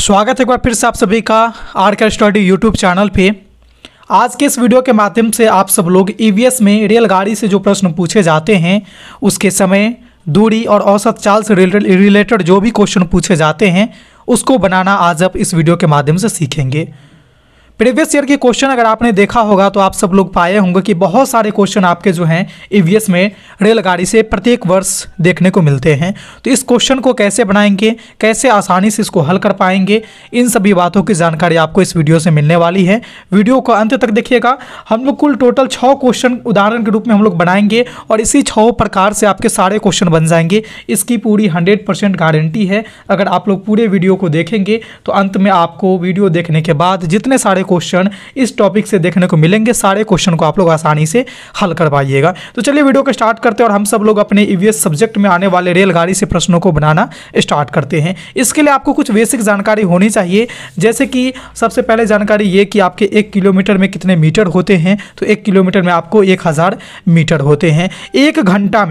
स्वागत है एक बार फिर से आप सभी का आर के स्टडी यूट्यूब चैनल पे। आज के इस वीडियो के माध्यम से आप सब लोग ईवीएस में रेलगाड़ी से जो प्रश्न पूछे जाते हैं उसके समय, दूरी और औसत चाल से रिलेटेड जो भी क्वेश्चन पूछे जाते हैं उसको बनाना आज आप इस वीडियो के माध्यम से सीखेंगे। प्रीवियस ईयर के क्वेश्चन अगर आपने देखा होगा तो आप सब लोग पाए होंगे कि बहुत सारे क्वेश्चन आपके जो हैं ईवीएस में रेलगाड़ी से प्रत्येक वर्ष देखने को मिलते हैं। तो इस क्वेश्चन को कैसे बनाएंगे, कैसे आसानी से इसको हल कर पाएंगे, इन सभी बातों की जानकारी आपको इस वीडियो से मिलने वाली है। वीडियो को अंत तक देखिएगा। हम लोग कुल टोटल 6 क्वेश्चन उदाहरण के रूप में हम लोग बनाएंगे और इसी 6 प्रकार से आपके सारे क्वेश्चन बन जाएंगे। इसकी पूरी 100% गारंटी है। अगर आप लोग पूरे वीडियो को देखेंगे तो अंत में आपको वीडियो देखने के बाद जितने सारे क्वेश्चन इस टॉपिक से देखने को मिलेंगे, सारे क्वेश्चन को आप लोग आसानी से हल कर पाइएगा। तो चलिए वीडियो को स्टार्ट करते हैं और हम सब लोग अपने ईवीएस सब्जेक्ट में आने वाले रेलगाड़ी से प्रश्नों को बनाना स्टार्ट करते हैं। इसके लिए आपको कुछ बेसिक जानकारी होनी चाहिए, जैसे कि सबसे पहले जानकारी ये कि आपके 1 किलोमीटर में कितने मीटर होते हैं। तो 1 किलोमीटर में आपको 1000 मीटर होते हैं। 1 घंटा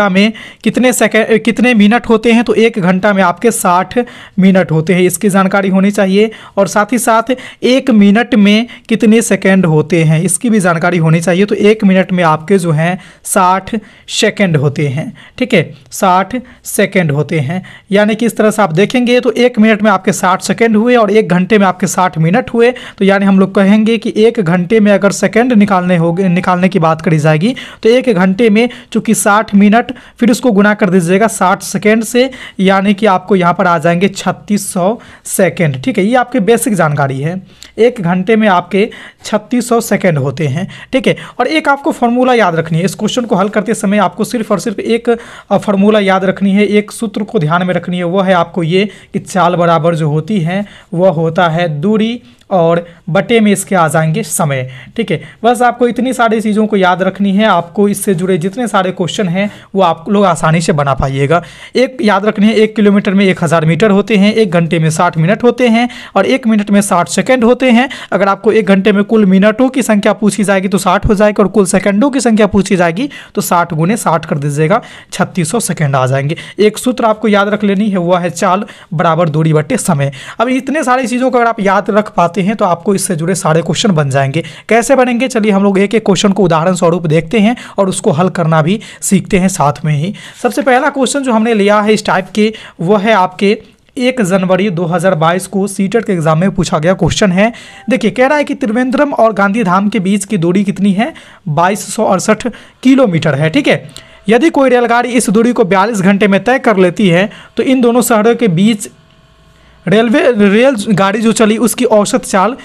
में कितने मिनट होते हैं। तो 1 घंटा में आपके 60 मिनट होते हैं, इसकी जानकारी होनी चाहिए। और साथ ही साथ 1 मिनट में कितने सेकंड होते हैं, इसकी भी जानकारी होनी चाहिए। तो 1 मिनट में आपके जो हैं 60 सेकंड होते हैं। ठीक है, 60 सेकंड होते हैं। यानी कि इस तरह से आप देखेंगे तो 1 मिनट में आपके 60 सेकंड हुए और 1 घंटे में आपके 60 मिनट हुए। तो यानी हम लोग कहेंगे कि 1 घंटे में अगर सेकंड निकालने की बात करी जाएगी तो 1 घंटे में चूंकि 60 मिनट, फिर उसको गुना कर दीजिएगा 60 सेकेंड से, यानी कि आपको यहाँ पर आ जाएंगे 3600 सेकेंड। ठीक है, ये आपकी बेसिक जानकारी है। 1 घंटे में आपके 3600 सेकेंड होते हैं। ठीक है, और एक आपको फार्मूला याद रखनी है। इस क्वेश्चन को हल करते समय आपको सिर्फ और सिर्फ एक फार्मूला याद रखनी है, एक सूत्र को ध्यान में रखनी है। वो है आपको ये कि चाल बराबर जो होती है वह होता है दूरी और बटे में इसके आ जाएंगे समय। ठीक है, बस आपको इतनी सारी चीज़ों को याद रखनी है। आपको इससे जुड़े जितने सारे क्वेश्चन हैं वो आप लोग आसानी से बना पाइएगा। एक याद रखनी है, 1 किलोमीटर में 1000 मीटर होते हैं, 1 घंटे में 60 मिनट होते हैं और 1 मिनट में 60 सेकंड होते हैं। अगर आपको 1 घंटे में कुल मिनटों की संख्या पूछी जाएगी तो 60 हो जाएगी और कुल सेकंडों की संख्या पूछी जाएगी तो 60 गुने 60 कर दीजिएगा, 3600 सेकंड आ जाएंगे। एक सूत्र आपको याद रख लेनी है, वह है चाल बराबर दूरी बटे समय। अब इतने सारी चीज़ों को अगर आप याद रख पाते हैं तो आपको इससे जुड़े सारे क्वेश्चन बन जाएंगे। कैसे बनेंगे, चलिए हम लोग एक एक क्वेश्चन को उदाहरण स्वरूप देखते हैं और उसको हल करना भी सीखते हैं साथ में ही। सबसे पहला क्वेश्चन जो हमने लिया है इस टाइप के, वो है आपके 1 जनवरी 2022 को सीटेट के एग्जाम में पूछा गया क्वेश्चन है। देखिए, कह रहा है कि त्रिवेंद्रम और गांधीधाम के बीच की दूरी कितनी है, 2268 किलोमीटर है। ठीक है, यदि कोई रेलगाड़ी इस दूरी को 42 घंटे में तय कर लेती है तो इन दोनों शहरों के बीच रेलगाड़ी जो चली उसकी औसत चाल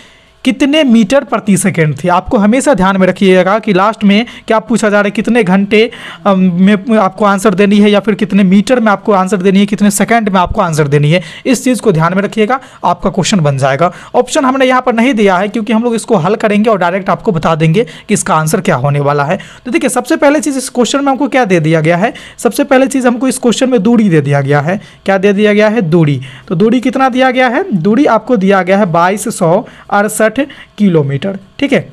कितने मीटर प्रति सेकंड थी। आपको हमेशा ध्यान में रखिएगा कि लास्ट में क्या पूछा जा रहा है, कितने घंटे में आपको आंसर देनी है या फिर कितने मीटर में आपको आंसर देनी है, कितने सेकंड में आपको आंसर देनी है। इस चीज़ को ध्यान में रखिएगा, आपका क्वेश्चन बन जाएगा। ऑप्शन हमने यहाँ पर नहीं दिया है क्योंकि हम लोग इसको हल करेंगे और डायरेक्ट आपको बता देंगे कि इसका आंसर क्या होने वाला है। तो देखिए, सबसे पहले चीज़ इस क्वेश्चन में हमको क्या दे दिया गया है, सबसे पहले चीज़ हमको इस क्वेश्चन में दूरी दे दिया गया है। क्या दे दिया गया है, दूरी। तो दूरी कितना दिया गया है, दूरी आपको दिया गया है 2268 किलोमीटर। ठीक है,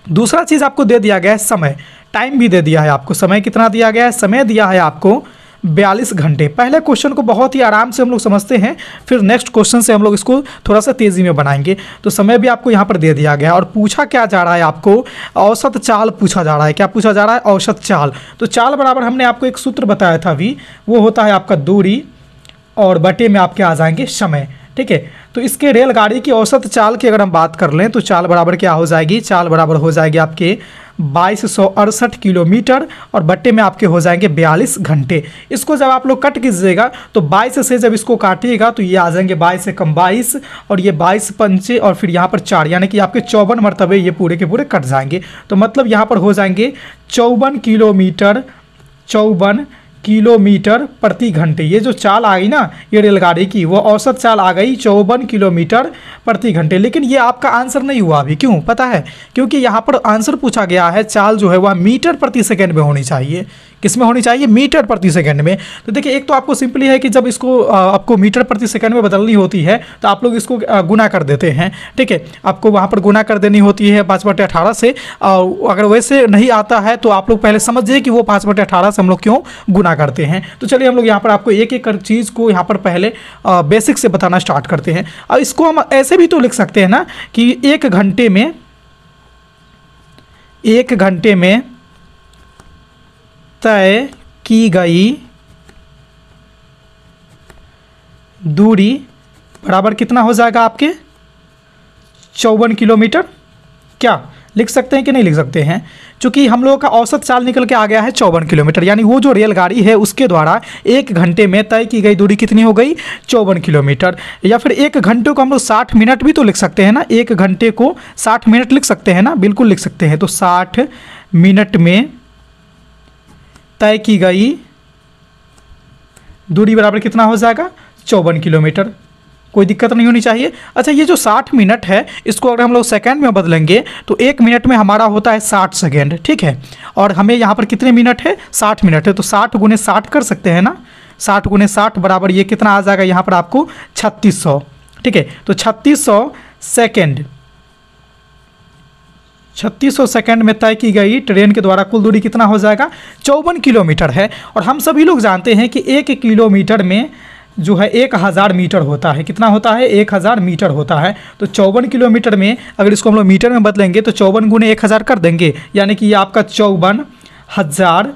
दूसरा चीज आपको दे दिया गया है समय, टाइम भी दे दिया है आपको। समय कितना दिया गया है, समय दिया है आपको 42 घंटे। पहले क्वेश्चन को बहुत ही आराम से हम लोग समझते हैं, फिर नेक्स्ट क्वेश्चन से हम लोग इसको थोड़ा सा तेजी में बनाएंगे। तो समय भी आपको यहाँ पर दे दिया गया है और पूछा क्या जा रहा है, आपको औसत चाल पूछा जा रहा है। क्या पूछा जा रहा है, औसत चाल। तो चाल बराबर हमने आपको एक सूत्र बताया था अभी, वो होता है आपका दूरी और बटे में आपके आ जाएंगे समय। ठीक है, तो इसके रेलगाड़ी की औसत चाल की अगर हम बात कर लें तो चाल बराबर क्या हो जाएगी, चाल बराबर हो जाएगी आपके 2268 किलोमीटर और बट्टे में आपके हो जाएंगे 42 घंटे। इसको जब आप लोग कट कीजिएगा तो 22 से जब इसको काटिएगा तो ये आ जाएंगे 22 से कम 22 और ये 22 पंचे और फिर यहाँ पर 4, यानी कि आपके 54 मरतबे ये पूरे के पूरे कट जाएंगे। तो मतलब यहाँ पर हो जाएंगे 54 किलोमीटर प्रति घंटे। ये जो चाल आ गई ना ये रेलगाड़ी की, वो औसत चाल आ गई 54 किलोमीटर प्रति घंटे। लेकिन ये आपका आंसर नहीं हुआ अभी, क्यों पता है, क्योंकि यहाँ पर आंसर पूछा गया है चाल जो है वह मीटर प्रति सेकंड में होनी चाहिए। किसमें होनी चाहिए, मीटर प्रति सेकंड में। तो देखिए एक तो आपको सिंपली है कि जब इसको आपको मीटर प्रति सेकंड में बदलनी होती है तो आप लोग इसको गुना कर देते हैं, ठीक है, आपको वहाँ पर गुना कर देनी होती है 5/18 से। अगर वैसे नहीं आता है तो आप लोग पहले समझिए कि वो 5/18 से हम लोग क्यों गुना करते हैं। तो चलिए हम लोग यहाँ पर आपको एक एक चीज़ को यहाँ पर पहले बेसिक से बताना स्टार्ट करते हैं। अब इसको हम ऐसे भी तो लिख सकते हैं ना कि एक घंटे में तय की गई दूरी बराबर कितना हो जाएगा आपके 54 किलोमीटर। क्या लिख सकते हैं कि नहीं लिख सकते हैं, क्योंकि हम लोगों का औसत चाल निकल के आ गया है 54 किलोमीटर, यानी वो जो रेलगाड़ी है उसके द्वारा एक घंटे में तय की गई दूरी कितनी हो गई 54 किलोमीटर। या फिर एक घंटे को हम लोग 60 मिनट भी तो लिख सकते हैं ना, एक घंटे को 60 मिनट लिख सकते हैं ना, बिल्कुल लिख सकते हैं। तो 60 मिनट में तय की गई दूरी बराबर कितना हो जाएगा 54 किलोमीटर। कोई दिक्कत नहीं होनी चाहिए। अच्छा ये जो 60 मिनट है इसको अगर हम लोग सेकंड में बदलेंगे तो एक मिनट में हमारा होता है 60 सेकंड, ठीक है, और हमें यहाँ पर कितने मिनट है 60 मिनट है, तो 60 × 60 कर सकते हैं ना, 60 × 60 बराबर ये कितना आ जाएगा यहाँ पर आपको 3600, ठीक है। तो 3600 सेकंड में तय की गई ट्रेन के द्वारा कुल दूरी कितना हो जाएगा 54 किलोमीटर है। और हम सभी लोग जानते हैं कि 1 किलोमीटर में जो है 1000 मीटर होता है। कितना होता है 1000 मीटर होता है। तो 54 किलोमीटर में अगर इसको हम लोग मीटर में बदलेंगे तो 54 × 1000 कर देंगे, यानी कि ये आपका 54,000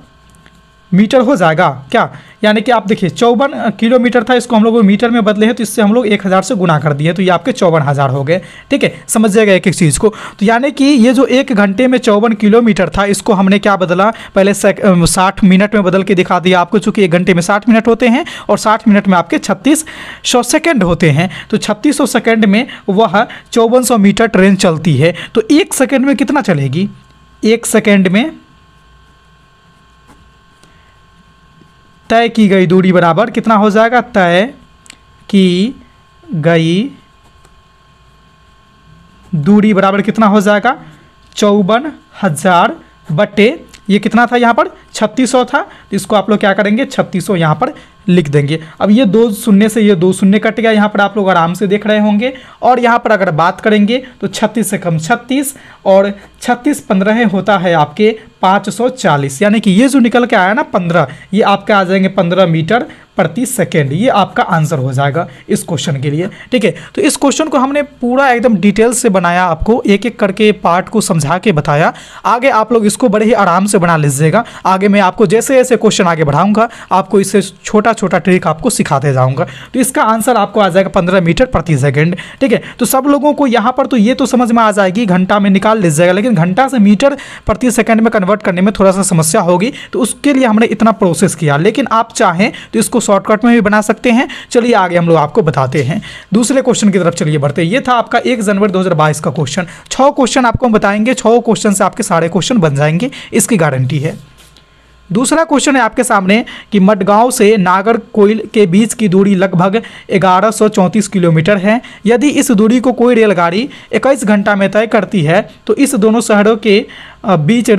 मीटर हो जाएगा। क्या यानी कि आप देखिए 54 किलोमीटर था, इसको हम लोग मीटर में बदले हैं तो इससे हम लोग 1000 से गुना कर दिए, तो ये आपके 54,000 हो गए, ठीक है। समझ जाएगा एक एक चीज़ को। तो यानी कि ये जो एक घंटे में 54 किलोमीटर था इसको हमने क्या बदला, पहले 60 मिनट में बदल के दिखा दिया आपको, चूँकि एक घंटे में 60 मिनट होते हैं और 60 मिनट में आपके 3600 सेकेंड होते हैं। तो 3600 सेकेंड में वह 5400 मीटर ट्रेन चलती है। तो एक सेकेंड में कितना चलेगी, एक सेकेंड में तय की गई दूरी बराबर कितना हो जाएगा, तय की गई दूरी बराबर कितना हो जाएगा 54,000 बटे ये कितना था यहाँ पर 3600 था, तो इसको आप लोग क्या करेंगे 3600 यहाँ पर लिख देंगे। अब ये 2 शून्य से ये 2 शून्य कट गया, यहाँ पर आप लोग आराम से देख रहे होंगे। और यहाँ पर अगर बात करेंगे तो 36 से कम 36 और 36 15 होता है आपके 540, यानी कि ये जो निकल के आया ना 15, ये आपके आ जाएंगे 15 मीटर प्रति सेकेंड। ये आपका आंसर हो जाएगा इस क्वेश्चन के लिए, ठीक है। तो इस क्वेश्चन को हमने पूरा एकदम डिटेल से बनाया, आपको एक एक करके पार्ट को समझा के बताया। आगे आप लोग इसको बड़े ही आराम से बना लीजिएगा। आगे मैं आपको जैसे जैसे क्वेश्चन आगे बढ़ाऊंगा आपको इससे छोटा छोटा ट्रिक आपको सिखाते जाऊंगा। तो इसका आंसर आपको आ जाएगा 15 मीटर प्रति सेकेंड, ठीक है। तो सब लोगों को यहाँ पर तो ये तो समझ में आ जाएगी, घंटा में निकाल लीजिएगा, लेकिन घंटा से मीटर प्रति सेकेंड में कन्वर्ट करने में थोड़ा सा समस्या होगी, तो उसके लिए हमने इतना प्रोसेस किया। लेकिन आप चाहें तो इसको शॉर्टकट में भी बना सकते हैं। चलिए आगे हम लोग आपको बताते हैं। दूसरे क्वेश्चन की तरफ चलिए बढ़ते हैं। ये था आपका 1 जनवरी 2022 का क्वेश्चन। 6 क्वेश्चन आपको हम बताएंगे, 6 क्वेश्चन से आपके सारे क्वेश्चन बन जाएंगे, इसकी गारंटी है। दूसरा क्वेश्चन है आपके सामने कि मडगांव से नागरकोइल के बीच की दूरी लगभग 1134 किलोमीटर है। यदि इस दूरी को कोई रेलगाड़ी 21 घंटा में तय करती है तो इस दोनों शहरों के बीच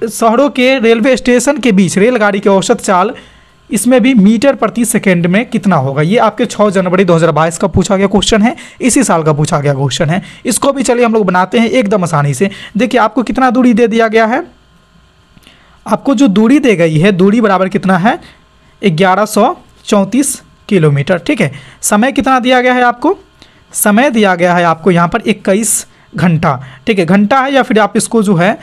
शहरों के रेलवे स्टेशन के बीच रेलगाड़ी की औसत चाल इसमें भी मीटर प्रति सेकेंड में कितना होगा। ये आपके 6 जनवरी 2022 का पूछा गया क्वेश्चन है, इसी साल का पूछा गया क्वेश्चन है। इसको भी चलिए हम लोग बनाते हैं एकदम आसानी से। देखिए आपको कितना दूरी दे दिया गया है, आपको जो दूरी दी गई है, दूरी बराबर कितना है 1134 किलोमीटर, ठीक है। समय कितना दिया गया है आपको, समय दिया गया है आपको यहाँ पर 21 घंटा, ठीक है। घंटा है या फिर आप इसको जो है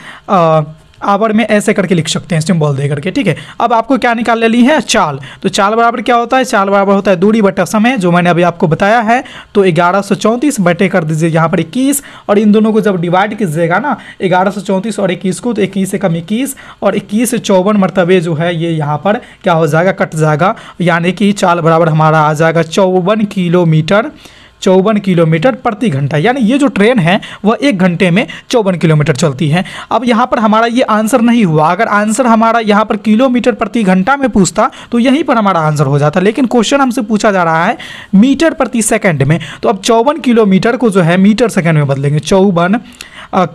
आवर में ऐसे करके लिख सकते हैं सिंबल दे करके, ठीक है। अब आपको क्या निकाल लेनी है, चाल। तो चाल बराबर क्या होता है, चाल बराबर होता है दूरी बटा समय, जो मैंने अभी आपको बताया है। तो 1134 बटे कर दीजिए यहाँ पर 21, और इन दोनों को जब डिवाइड कीजिएगा ना 1134 और 21 को, तो 21 से कम 21 और 21 से 54 मरतबे जो है ये यहाँ पर क्या हो जाएगा, कट जाएगा। यानी कि चाल बराबर हमारा आ जाएगा 54 किलोमीटर प्रति घंटा। यानी ये जो ट्रेन है वह 1 घंटे में 54 किलोमीटर चलती है। अब यहाँ पर हमारा ये आंसर नहीं हुआ। अगर आंसर हमारा यहाँ पर किलोमीटर प्रति घंटा में पूछता तो यहीं पर हमारा आंसर हो जाता, लेकिन क्वेश्चन हमसे पूछा जा रहा है मीटर प्रति सेकंड में। तो अब 54 किलोमीटर को जो है मीटर सेकंड में बदलेंगे। 54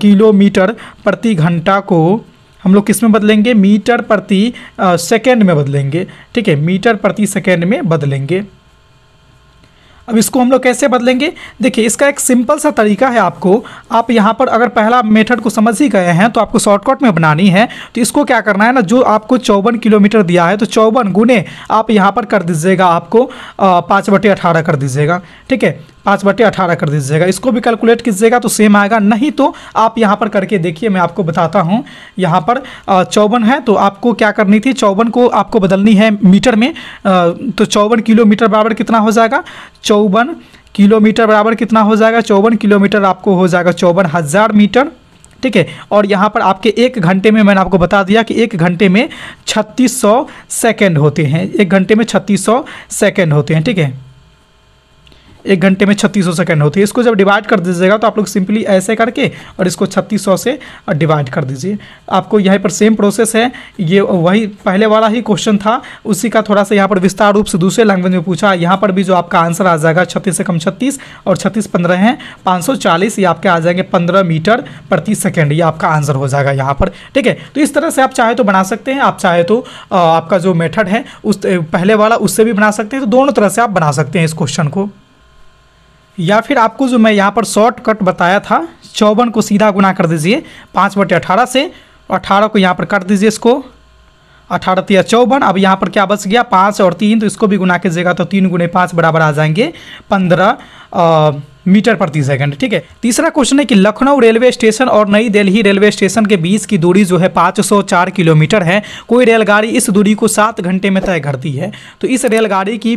किलोमीटर प्रति घंटा को हम लोग किस में बदलेंगे, मीटर प्रति सेकेंड में बदलेंगे। ठीक है, मीटर प्रति सेकेंड में बदलेंगे। अब इसको हम लोग कैसे बदलेंगे, देखिए इसका एक सिंपल सा तरीका है। आपको आप यहाँ पर अगर पहला मेथड को समझ ही गए हैं तो आपको शॉर्टकट में बनानी है। तो इसको क्या करना है ना, जो आपको 54 किलोमीटर दिया है तो 54 गुने आप यहाँ पर कर दीजिएगा, आपको 5/18 कर दीजिएगा। ठीक है, 5/18 कर दीजिएगा। इसको भी कैलकुलेट कीजिएगा तो सेम आएगा, नहीं तो आप यहाँ पर करके देखिए, मैं आपको बताता हूँ। यहाँ पर 54 है तो आपको क्या करनी थी, 54 को आपको बदलनी है मीटर में। तो 54 किलोमीटर बराबर कितना हो जाएगा, 54 किलोमीटर बराबर कितना हो जाएगा, 54 किलोमीटर आपको हो जाएगा 54,000 मीटर। ठीक है, और यहाँ पर आपके 1 घंटे में मैंने आपको बता दिया कि 1 घंटे में 3600 सेकेंड होते हैं। 1 घंटे में 3600 सेकेंड होते हैं। ठीक है, 1 घंटे में 3600 सेकेंड होती है। इसको जब डिवाइड कर दीजिएगा तो आप लोग सिंपली ऐसे करके और इसको 3600 से डिवाइड कर दीजिए। आपको यहाँ पर सेम प्रोसेस है, ये वही पहले वाला ही क्वेश्चन था, उसी का थोड़ा सा यहाँ पर विस्तार रूप से दूसरे लैंग्वेज में पूछा। यहाँ पर भी जो आपका आंसर आ जाएगा 36 से कम 36 और 36 15 हैं 540, ये आपके आ जाएंगे 15 मीटर प्रति सेकेंड, ये आपका आंसर हो जाएगा यहाँ पर। ठीक है, तो इस तरह से आप चाहे तो बना सकते हैं, आप चाहे तो आपका जो मेथड है उस पहले वाला उससे भी बना सकते हैं। तो दोनों तरह से आप बना सकते हैं इस क्वेश्चन को, या फिर आपको जो मैं यहाँ पर शॉर्टकट बताया था, 54 को सीधा गुना कर दीजिए 5/18 से, 18 को यहाँ पर काट दीजिए, इसको 18 × 54। अब यहाँ पर क्या बच गया, 5 और 3, तो इसको भी गुना कीजिएगा तो 3 × 5 बराबर आ जाएंगे 15 मीटर प्रति सेकंड। ठीक है, तीसरा क्वेश्चन है कि लखनऊ रेलवे स्टेशन और नई दिल्ली रेलवे स्टेशन के बीच की दूरी जो है 504 किलोमीटर है। कोई रेलगाड़ी इस दूरी को 7 घंटे में तय करती है। तो इस रेलगाड़ी की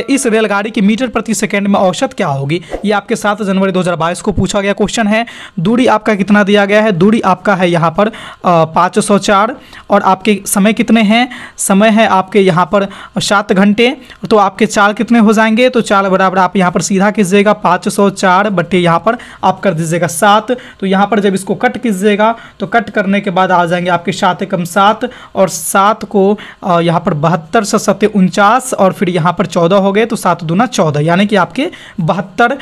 इस रेलगाड़ी की मीटर प्रति सेकंड में औसत क्या होगी। ये आपके 7 जनवरी 2022 को पूछा गया क्वेश्चन है। दूरी आपका कितना दिया गया है, दूरी आपका है यहाँ पर 504 और आपके समय कितने हैं, समय है आपके यहाँ पर 7 घंटे। तो आपके चाल कितने हो जाएंगे, तो चाल बराबर आप यहाँ पर सीधा कीजिएगा 504 बटे यहाँ पर आप कर दीजिएगा 7। तो यहाँ पर जब इसको कट कीजिएगा तो कट करने के बाद आ जाएंगे आपके 7 × 7 और 7 को यहाँ पर 72 से 7 49 और फिर यहाँ पर 14 हो गए, तो 7 दूना 14, यानी कि आपके 72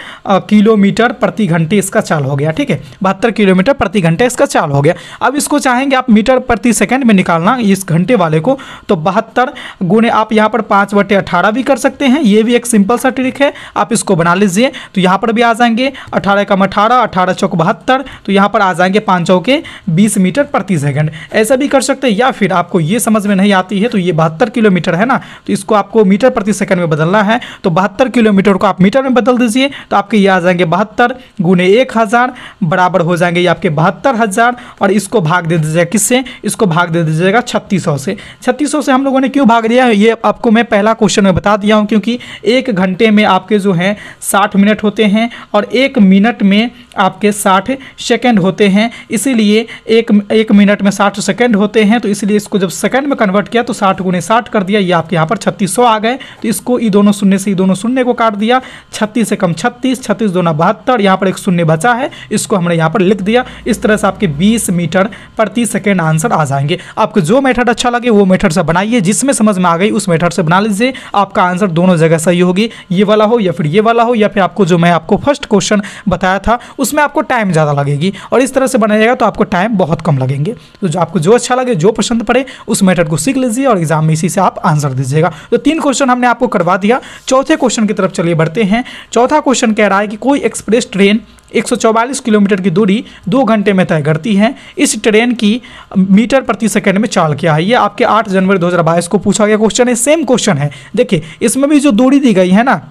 किलोमीटर प्रति घंटे इसका चाल हो गया। ठीक है, 72 किलोमीटर प्रति घंटे इसका चाल हो गया। अब इसको चाहेंगे आप मीटर प्रति सेकंड में निकालना इस घंटे वाले को, तो 72 गुने आप यहाँ पर 5/18 भी कर सकते हैं। ये भी एक सिंपल सा ट्रिक है, आप इसको बना लीजिए। तो यहाँ पर भी आ जाएंगे 18 × 18, 18 × 72, तो यहाँ पर आ जाएंगे 5 × 20 मीटर प्रति सेकंड। ऐसा भी कर सकते हैं, या फिर आपको ये समझ में नहीं आती है तो ये 72 किलोमीटर है ना, तो इसको आपको मीटर प्रति सेकंड में बदलना है। तो 72 किलोमीटर को आप मीटर में बदल दीजिए, तो आपके ये आ जाएंगे 72 गुने 1000 बराबर हो जाएंगे ये आपके 72,000। और इसको भाग दे दीजिएगा किससे, इसको भाग दे दीजिएगा 3600 से। 3600 से हम लोगों ने क्यों भाग दिया है ये आपको मैं पहला क्वेश्चन में बता दिया हूँ, क्योंकि 1 घंटे में आपके जो है 60 मिनट होते हैं और 1 मिनट में आपके 60 सेकंड होते हैं। इसीलिए एक मिनट में 60 सेकंड होते हैं, तो इसलिए इसको जब सेकंड में कन्वर्ट किया तो 60 गुने 60 कर दिया, ये आपके यहाँ पर 3600 आ गए। तो इसको ये दोनों शून्य से ये दोनों शून्य को काट दिया, 36 से कम 36, 36 दूना 72, यहाँ पर एक शून्य बचा है, इसको हमने यहाँ पर लिख दिया। इस तरह से आपके 20 मीटर प्रति सेकेंड आंसर आ जाएंगे। आपको जो मेथड अच्छा लगे वो मेथड से बनाइए, जिसमें समझ में आ गई उस मेथड से बना लीजिए। आपका आंसर दोनों जगह सही होगी, ये वाला हो या फिर ये वाला हो, या फिर आपको जो मैं आपको फर्स्ट क्वेश्चन बताया था उसमें आपको टाइम ज़्यादा लगेगी, और इस तरह से बनाइएगा तो आपको टाइम बहुत कम लगेंगे। तो जो आपको जो अच्छा लगे, जो पसंद पड़े, उस मेथड को सीख लीजिए और एग्जाम में इसी से आप आंसर दीजिएगा। तो 3 क्वेश्चन हमने आपको करवा दिया। चौथे क्वेश्चन की तरफ चलिए बढ़ते हैं। चौथा क्वेश्चन कह रहा है कि कोई एक्सप्रेस ट्रेन 144 किलोमीटर की दूरी 2 घंटे में तय करती है। इस ट्रेन की मीटर प्रति सेकंड में चाल क्या है। ये आपके 8 जनवरी 2022 को पूछा गया क्वेश्चन है। सेम क्वेश्चन है, देखिए इसमें भी जो दूरी दी गई है ना,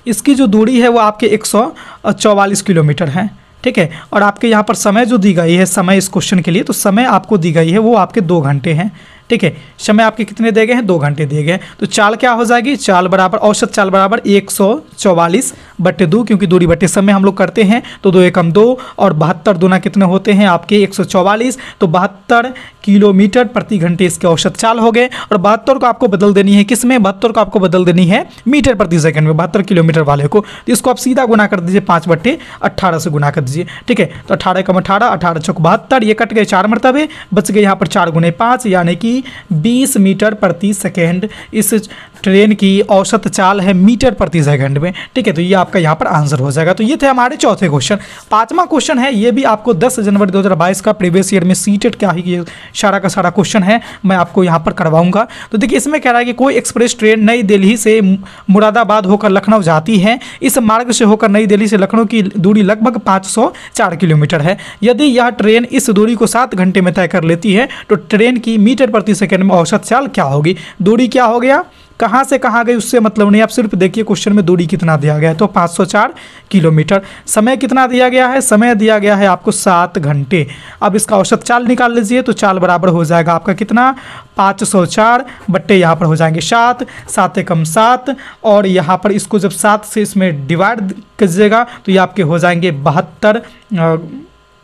इसकी जो दूरी है वो आपके 144 किलोमीटर है। ठीक है, और आपके यहाँ पर समय जो दी गई है, समय इस क्वेश्चन के लिए, तो समय आपको दी गई है वो आपके 2 घंटे हैं। ठीक है, समय आपके कितने दिए गए हैं, 2 घंटे दिए गए। तो चाल क्या हो जाएगी, चाल बराबर औसत चाल बराबर 144 बटे 2, क्योंकि दूरी बटे समय हम लोग करते हैं, तो 2 एकम 2 और 72 दूना कितने होते हैं आपके 144, तो 72 किलोमीटर प्रति घंटे इसके औसत चाल हो गए। और 72 को आपको बदल देनी है किसमें, 72 को आपको बदल देनी है मीटर प्रति सेकंड में, 72 किलोमीटर वाले को। तो इसको आप सीधा गुना कर दीजिए, 5/18 से गुना कर दीजिए। ठीक है, तो 18 एकम 18, 18 × 72, ये कट गए 4 मरतबे, बच गए यहाँ पर 4 गुने 5, यानी कि कि 20 मीटर प्रति सेकेंड इस ट्रेन की औसत चाल है मीटर प्रति सेकंड में। ठीक है, तो ये आपका यहाँ पर आंसर हो जाएगा। तो ये थे हमारे चौथे क्वेश्चन। पांचवा क्वेश्चन है, ये भी आपको 10 जनवरी 2022 का प्रीवियस ईयर में सीटेट क्या ही ये सारा का सारा क्वेश्चन है, मैं आपको यहाँ पर करवाऊंगा। तो देखिए इसमें कह रहा है कि कोई एक्सप्रेस ट्रेन नई दिल्ली से मुरादाबाद होकर लखनऊ जाती है। इस मार्ग से होकर नई दिल्ली से लखनऊ की दूरी लगभग 504 किलोमीटर है। यदि यह ट्रेन इस दूरी को 7 घंटे में तय कर लेती है तो ट्रेन की मीटर प्रति सेकंड में औसत चाल क्या होगी। दूरी क्या हो गया, कहाँ से कहाँ गई उससे मतलब नहीं, आप सिर्फ देखिए क्वेश्चन में दूरी कितना दिया गया है, तो 504 किलोमीटर। समय कितना दिया गया है, समय दिया गया है आपको 7 घंटे। अब इसका औसत चाल निकाल लीजिए, तो चाल बराबर हो जाएगा आपका कितना, 504 बट्टे यहाँ पर हो जाएंगे 7, 7 एकम 7, और यहाँ पर इसको जब 7 से इसमें डिवाइड कीजिएगा तो ये आपके हो जाएंगे 72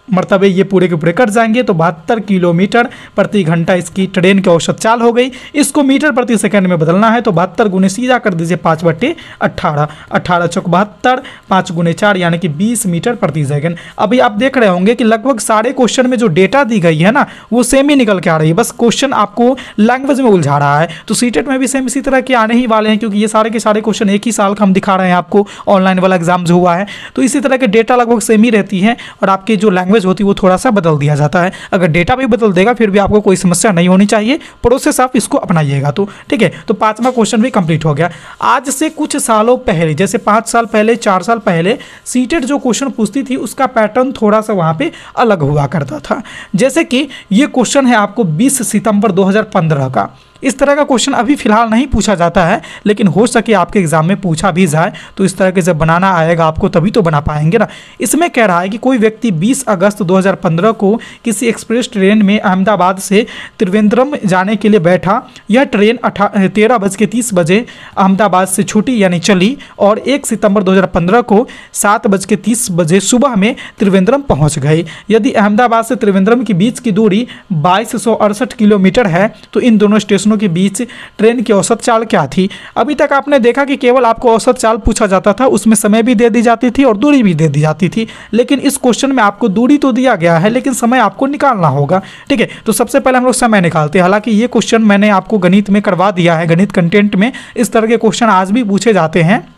मरतबे, ये पूरे के पूरे कट जाएंगे, तो 72 किलोमीटर प्रति घंटा इसकी ट्रेन की औसत चाल हो गई। इसको मीटर प्रति सेकंड में बदलना है तो 72 गुने सीधा कर दीजिए 5/18, 18 चौक 72, 5 गुने 4 यानी कि 20 मीटर प्रति सेकंड। अभी आप देख रहे होंगे कि लगभग सारे क्वेश्चन में जो डेटा दी गई है ना वो सेम ही निकल के आ रही है, बस क्वेश्चन आपको लैंग्वेज में उलझा रहा है। तो सीटेट में भी सेम इसी तरह के आने ही वाले हैं, क्योंकि ये सारे के सारे क्वेश्चन एक ही साल का हम दिखा रहे हैं आपको, ऑनलाइन वाला एग्जाम जो हुआ है, तो इसी तरह के डेटा लगभग सेम ही रहती है और आपकी जो लैंग्वेज होती है वो थोड़ा सा बदल दिया जाता है। अगर डेटा भी बदल देगा फिर भी आपको कोई समस्या नहीं होनी चाहिए, प्रोसेस आप इसको अपनाइएगा। तो ठीक है, तो पांचवा क्वेश्चन भी कंप्लीट हो गया। आज से कुछ सालों पहले, जैसे 5 साल पहले, 4 साल पहले सीटेट जो क्वेश्चन पूछती थी उसका पैटर्न थोड़ा सा वहां पे अलग हुआ करता था। जैसे कि ये क्वेश्चन है आपको 20 सितंबर 2015 का। इस तरह का क्वेश्चन अभी फिलहाल नहीं पूछा जाता है, लेकिन हो सके आपके एग्जाम में पूछा भी जाए, तो इस तरह के जब बनाना आएगा आपको तभी तो बना पाएंगे ना। इसमें कह रहा है कि कोई व्यक्ति 20 अगस्त 2015 को किसी एक्सप्रेस ट्रेन में अहमदाबाद से त्रिवेंद्रम जाने के लिए बैठा। यह ट्रेन 13:30 बजे अहमदाबाद से छूटी यानी चली और 1 सितंबर 2015 को 7:30 बजे सुबह में त्रिवेंद्रम पहुंच गई। यदि अहमदाबाद से त्रिवेंद्रम के बीच की दूरी 2268 किलोमीटर है तो इन दोनों स्टेशनों के बीच ट्रेन की औसत चाल क्या थी। अभी तक आपने देखा कि केवल आपको औसत चाल पूछा जाता था, उसमें समय भी दे दी जाती थी और दूरी भी दे दी जाती थी, लेकिन इस क्वेश्चन में आपको दूरी तो दिया गया है लेकिन समय आपको निकालना होगा। ठीक है, तो सबसे पहले हम लोग समय निकालते हैं। हालांकि ये क्वेश्चन मैंने आपको गणित में करवा दिया है, गणित कंटेंट में इस तरह के क्वेश्चन आज भी पूछे जाते हैं,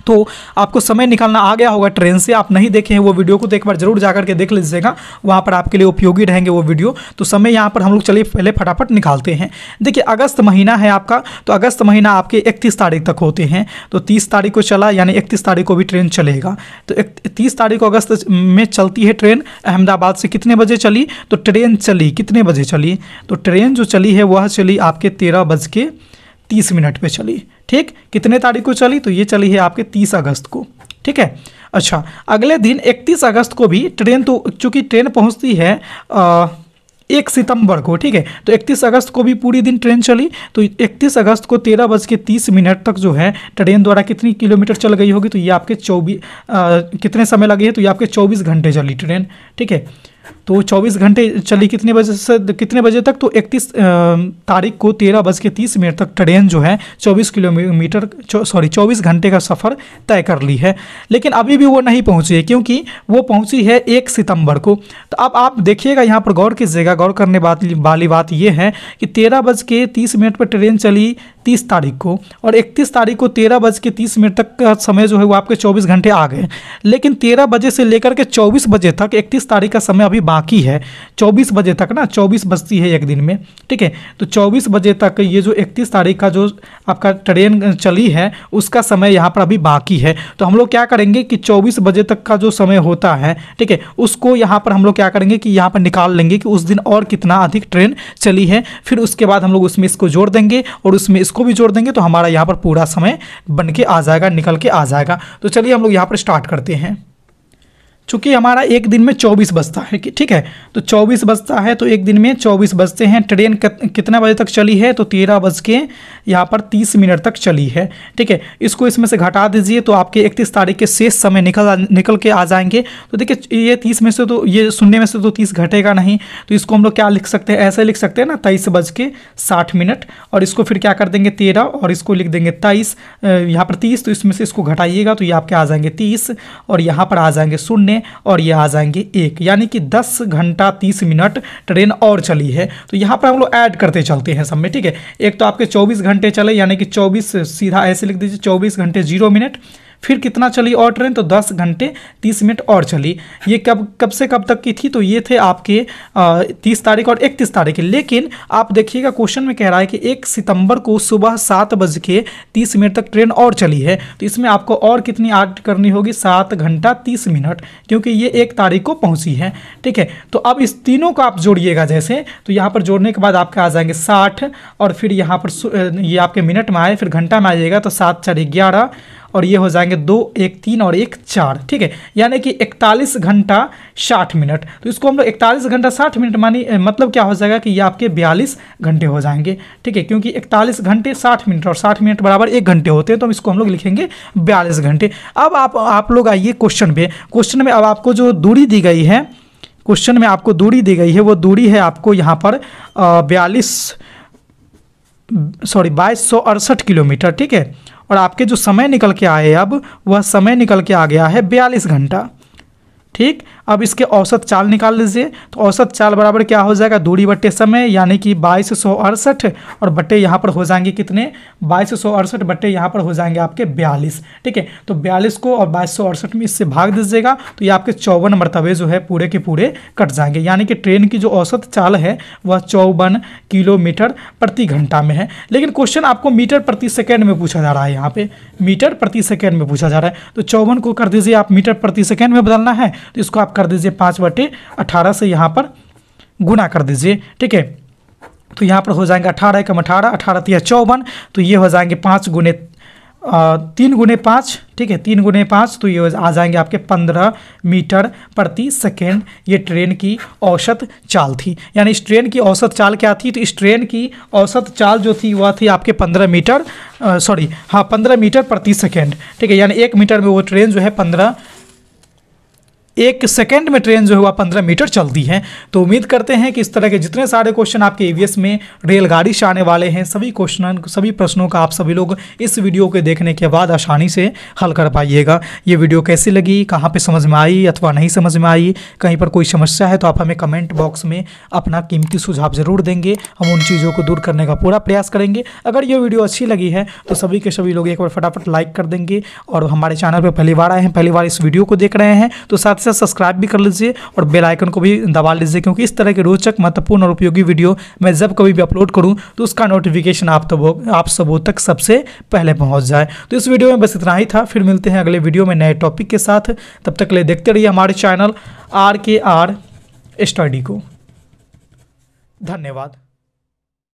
तो आपको समय निकालना आ गया होगा ट्रेन से। आप नहीं देखे हैं वो वीडियो को तो एक बार जरूर जाकर के देख लीजिएगा, वहाँ पर आपके लिए उपयोगी रहेंगे वो वीडियो। तो समय यहाँ पर हम लोग चलिए पहले फटाफट निकालते हैं। देखिए अगस्त महीना है आपका, तो अगस्त महीना आपके 31 तारीख तक होते हैं, तो 30 तारीख को चला यानी 31 तारीख को भी ट्रेन चलेगा। तो 30 तारीख को अगस्त में चलती है ट्रेन। अहमदाबाद से कितने बजे चली, तो ट्रेन चली कितने बजे चली, तो ट्रेन जो चली है वह चली आपके 13:30 पे चली। ठीक, कितने तारीख को चली, तो ये चली है आपके 30 अगस्त को। ठीक है, अच्छा अगले दिन 31 अगस्त को भी ट्रेन, तो चूंकि ट्रेन पहुंचती है 1 सितंबर को, ठीक है, तो 31 अगस्त को भी पूरी दिन ट्रेन चली। तो 31 अगस्त को 13:30 तक जो है ट्रेन द्वारा कितनी किलोमीटर चल गई होगी, तो ये आपके 24 कितने समय लगे हैं, तो ये आपके 24 घंटे चली ट्रेन। ठीक है, तो 24 घंटे चली कितने बजे से कितने बजे तक, तो 31 तारीख को 13:30 तक ट्रेन जो है 24 घंटे का सफ़र तय कर ली है। लेकिन अभी भी वो नहीं पहुंची है, क्योंकि वो पहुंची है 1 सितंबर को। तो अब आप देखिएगा यहाँ पर गौर कीजिएगा, गौर करने वाली बात ये है कि 13:30 पर ट्रेन चली 30 तारीख को और 31 तारीख को 13:30 तक का समय जो है वो आपके 24 घंटे आ गए। लेकिन 13 बजे से लेकर के 24 बजे तक 31 तारीख का समय अभी बाकी है। 24 बजे तक ना, 24 बजती है एक दिन में, ठीक है, तो 24 बजे तक ये जो 31 तारीख का जो आपका ट्रेन चली है उसका समय यहाँ पर अभी बाकी है। तो हम लोग क्या करेंगे कि 24 बजे तक का जो समय होता है, ठीक है, उसको यहाँ पर हम लोग क्या करेंगे कि यहाँ पर निकाल लेंगे कि उस दिन और कितना अधिक ट्रेन चली है। फिर उसके बाद हम लोग उसमें इसको जोड़ देंगे और उसमें इसको भी जोड़ देंगे, तो हमारा यहाँ पर पूरा समय बन के आ जाएगा, निकल के आ जाएगा। तो चलिए हम लोग यहाँ पर स्टार्ट करते हैं। चूँकि हमारा एक दिन में 24 बजता है, ठीक है, तो 24 बजता है, तो एक दिन में 24 बजते हैं। ट्रेन कितना बजे तक चली है, तो 13:30 तक चली है। ठीक है, इसको इसमें से घटा दीजिए तो आपके 31 तारीख के शेष समय निकल के आ जाएंगे। तो देखिए ये 30 में से तो ये शून्य में से तो 30 घटेगा नहीं, तो इसको हम लोग क्या लिख सकते हैं, ऐसे लिख सकते हैं ना 23:60, और इसको फिर क्या कर देंगे 13 और इसको लिख देंगे 23, यहाँ पर 30, तो इसमें से इसको घटाइएगा तो ये आपके आ जाएंगे 30 और यहाँ पर आ जाएंगे 0 कितने और ये आ जाएंगे 1, यानी कि 10 घंटा 30 मिनट ट्रेन और चली है। तो यहाँ पर हम लोग ऐड करते चलते हैं सब में, ठीक है। एक तो आपके 24 घंटे चले, यानी कि 24 सीधा ऐसे लिख दीजिए 24 घंटे 0 मिनट। फिर कितना चली और ट्रेन, तो 10 घंटे 30 मिनट और चली। ये कब से कब तक की थी, तो ये थे आपके 30 तारीख और 31 तारीख। लेकिन आप देखिएगा क्वेश्चन में कह रहा है कि 1 सितंबर को सुबह 7:30 तक ट्रेन और चली है। तो इसमें आपको और कितनी ऐड करनी होगी, 7 घंटा 30 मिनट, क्योंकि ये 1 तारीख को पहुंची है, ठीक है। तो अब इस तीनों को आप जोड़िएगा जैसे, तो यहाँ पर जोड़ने के बाद आपके आ जाएंगे 60, और फिर यहाँ पर ये आपके मिनट में आए, फिर घंटा में आइएगा तो 7 4 11, और ये हो जाएंगे 2 1 3 और 1 4, ठीक है। यानी कि 41 घंटा 60 मिनट। तो इसको हम लोग 41 घंटा 60 मिनट मतलब क्या हो जाएगा कि ये आपके 42 घंटे हो जाएंगे, ठीक है। क्योंकि 41 घंटे 60 मिनट और 60 मिनट बराबर 1 घंटे होते हैं, तो इसको हम लोग लिखेंगे 42 घंटे। अब आप लोग आइए क्वेश्चन पे। क्वेश्चन में अब आपको जो दूरी दी गई है, क्वेश्चन में आपको दूरी दी गई है, वो दूरी है आपको यहाँ पर 2268 किलोमीटर, ठीक है। और आपके जो समय निकल के आए अब, वह समय निकल के आ गया है 42 घंटा, ठीक। अब इसके औसत चाल निकाल लीजिए। तो औसत चाल बराबर क्या हो जाएगा, दूरी बट्टे समय, यानी कि 2268 और बट्टे यहाँ पर हो जाएंगे कितने, 2268 बट्टे यहाँ पर हो जाएंगे आपके 42, ठीक है। तो 42 को और 2268 में इससे भाग दीजिएगा, तो ये आपके 54 मरतबे जो है पूरे के पूरे कट जाएंगे। यानी कि ट्रेन की जो औसत चाल है वह 54 किलोमीटर प्रति घंटा में है। लेकिन क्वेश्चन आपको मीटर प्रति सेकेंड में पूछा जा रहा है, यहाँ पे मीटर प्रति सेकेंड में पूछा जा रहा है। तो 54 को कर दीजिए आप मीटर प्रति सेकेंड में बदलना है, तो इसको आप कर दीजिए 5/18 से यहाँ पर गुना कर दीजिए, ठीक है। तो यहाँ पर हो जाएंगे 18 × 18, 18 × 54, तो ये हो जाएंगे 3 गुने 5, ठीक है, 3 गुने 5, तो ये आ जाएंगे आपके 15 मीटर प्रति सेकेंड। ये ट्रेन की औसत चाल थी। यानी इस ट्रेन की औसत चाल क्या थी, तो इस ट्रेन की औसत चाल जो थी वह थी आपके 15 मीटर प्रति सेकेंड, ठीक है। यानी 1 मीटर में वो ट्रेन जो है 1 सेकेंड में ट्रेन जो है वह 15 मीटर चलती है। तो उम्मीद करते हैं कि इस तरह के जितने सारे क्वेश्चन आपके ईवीएस में रेलगाड़ी से आने वाले हैं, सभी प्रश्नों का आप सभी लोग इस वीडियो के देखने के बाद आसानी से हल कर पाइएगा। ये वीडियो कैसी लगी, कहाँ पे समझ में आई अथवा नहीं समझ में आई, कहीं पर कोई समस्या है तो आप हमें कमेंट बॉक्स में अपना कीमती सुझाव ज़रूर देंगे। हम उन चीज़ों को दूर करने का पूरा प्रयास करेंगे। अगर ये वीडियो अच्छी लगी है तो सभी के सभी लोग एक बार फटाफट लाइक कर देंगे, और हमारे चैनल पर पहली बार आए हैं, पहली बार इस वीडियो को देख रहे हैं तो साथ सब्सक्राइब भी कर लीजिए और बेल आइकन को भी दबा लीजिए, क्योंकि इस तरह के रोचक, महत्वपूर्ण और उपयोगी वीडियो मैं जब कभी भी अपलोड करूं तो उसका नोटिफिकेशन आप सबों तक सबसे पहले पहुंच जाए। तो इस वीडियो में बस इतना ही था। फिर मिलते हैं अगले वीडियो में नए टॉपिक के साथ। तब तक के लिए देखते रहिए हमारे चैनल RKR स्टडी को। धन्यवाद।